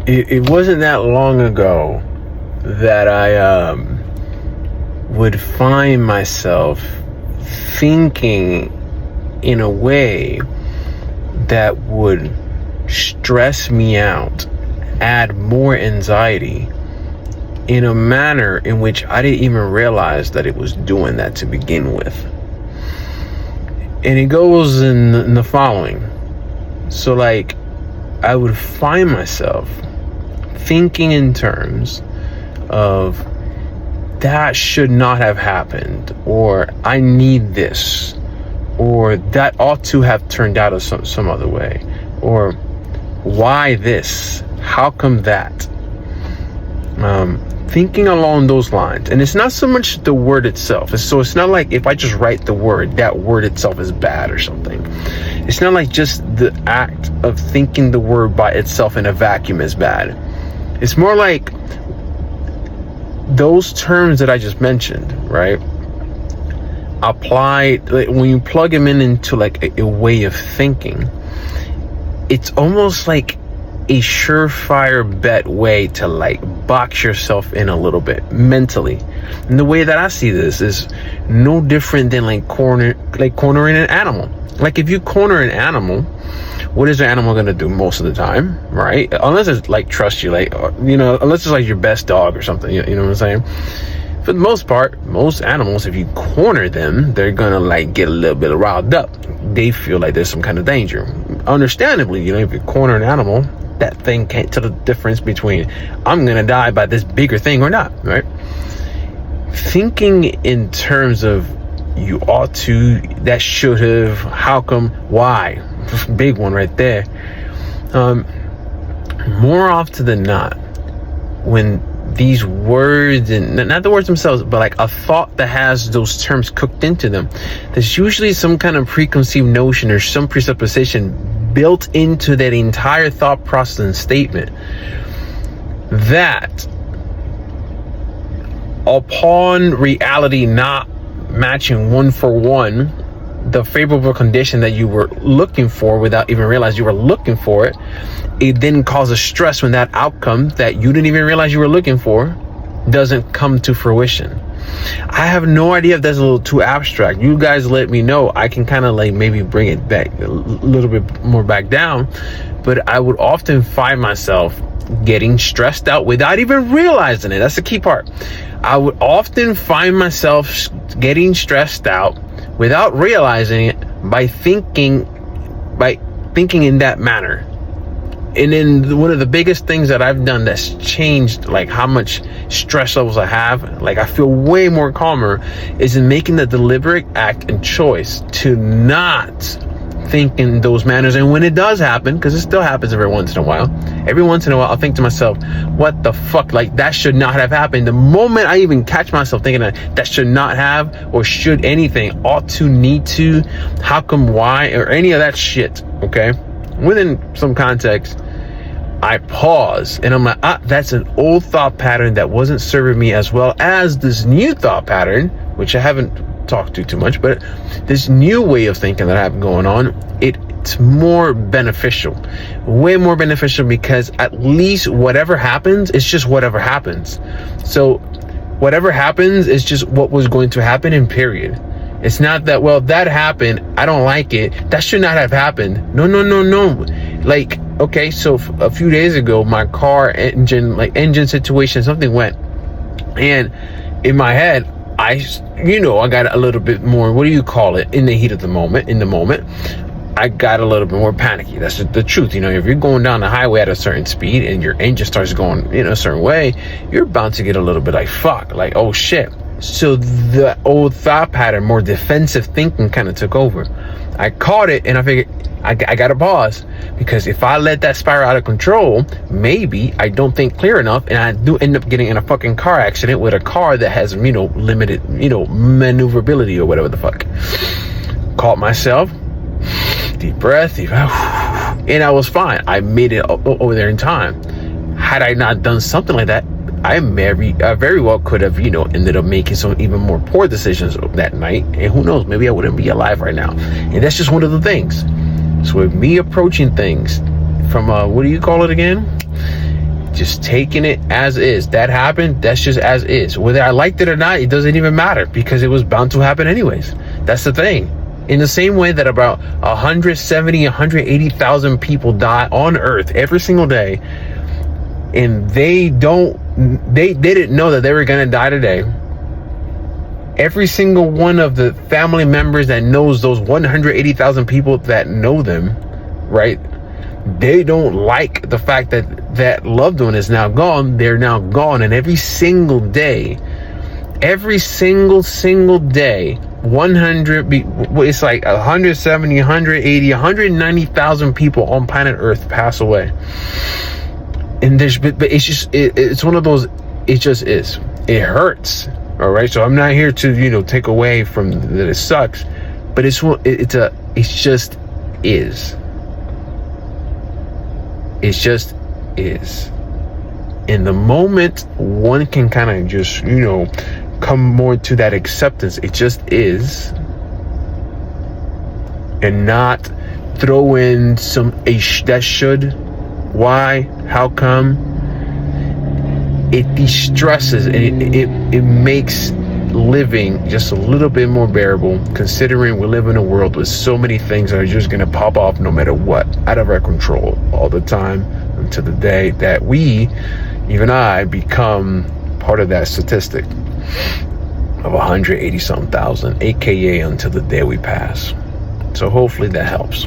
it wasn't that long ago that I would find myself thinking in a way that would stress me out, add more anxiety in a manner in which I didn't even realize that it was doing that to begin with. And it goes in the following. So like, I would find myself thinking in terms of that should not have happened, or I need this, or that ought to have turned out some other way, or why this, how come that, thinking along those lines. And it's not so much the word itself. So it's not like if I just write the word, that word itself is bad or something. It's not like just the act of thinking the word by itself in a vacuum is bad. It's more like those terms that I just mentioned, right? Applied, like when you plug them into like a way of thinking, it's almost like a surefire bet way to like box yourself in a little bit mentally. And the way that I see this is no different than cornering an animal. Like if you corner an animal, what is the animal gonna do most of the time, right? Unless it's like trust you, unless it's like your best dog or something, you know what I'm saying? For the most part, most animals, if you corner them, they're gonna like get a little bit riled up. They feel like there's some kind of danger. Understandably, if you corner an animal, that thing can't tell the difference between I'm gonna die by this bigger thing or not, right? Thinking in terms of you ought to, that should have, how come, why, big one right there. More often than not, when these words, and not the words themselves, but like a thought that has those terms cooked into them, there's usually some kind of preconceived notion or some presupposition built into that entire thought process and statement that upon reality not matching one for one the favorable condition that you were looking for without even realizing you were looking for it, it then causes stress when that outcome that you didn't even realize you were looking for doesn't come to fruition. I have no idea if that's a little too abstract. You guys let me know. I can kind of like maybe bring it back a little bit more back down. But I would often find myself getting stressed out without even realizing it. That's the key part. I would often find myself getting stressed out without realizing it by thinking in that manner. And then one of the biggest things that I've done that's changed like how much stress levels I have, like I feel way more calmer, is in making the deliberate act and choice to not think in those manners. And when it does happen, because it still happens every once in a while, I'll think to myself, what the fuck, like that should not have happened. The moment I even catch myself thinking that should not have, or should anything, ought to, need to, how come, why, or any of that shit, okay? Within some context, I pause and I'm like, that's an old thought pattern that wasn't serving me as well as this new thought pattern, which I haven't talked to too much, but this new way of thinking that I have going on, it's more beneficial, way more beneficial, because at least whatever happens, it's just whatever happens. So whatever happens is just what was going to happen, in period. It's not that, well, that happened, I don't like it, that should not have happened. No. Like, okay, so a few days ago, my car engine situation, something went. And in my head, I got a little bit more, what do you call it? In the heat of the moment, I got a little bit more panicky. That's the truth. If you're going down the highway at a certain speed and your engine starts going a certain way, you're bound to get a little bit like, fuck, like, oh shit. So the old thought pattern, more defensive thinking, kind of took over. I caught it and I figured I gotta pause, because if I let that spiral out of control, maybe I don't think clear enough and I do end up getting in a fucking car accident with a car that has limited maneuverability or whatever the fuck. Caught myself, deep breath, and I was fine. I made it over there in time. Had I not done something like that, I very well could have, ended up making some even more poor decisions that night. And who knows, maybe I wouldn't be alive right now. And that's just one of the things. So with me approaching things from, what do you call it again? just taking it as is. That happened, that's just as is. Whether I liked it or not, it doesn't even matter, because it was bound to happen anyways. That's the thing. In the same way that about 170, 180,000 people die on Earth every single day, and they didn't know that they were gonna die today. Every single one of the family members that knows those 180,000 people that know them, right? They don't like the fact that that loved one is now gone. They're now gone. And every single day, day, 100, it's like 170, 180, 190,000 people on planet Earth pass away. And but it's just, it's one of those, it just is. It hurts. All right. So I'm not here to, take away from that it sucks, but it just is. It just is. In the moment, one can kind of just, come more to that acceptance. It just is. And not throw in that should, why, how come. It de-stresses, and it makes living just a little bit more bearable, considering we live in a world with so many things that are just going to pop off no matter what, out of our control all the time, until the day that we, even I, become part of that statistic of 180 something thousand, aka until the day we pass. So hopefully that helps.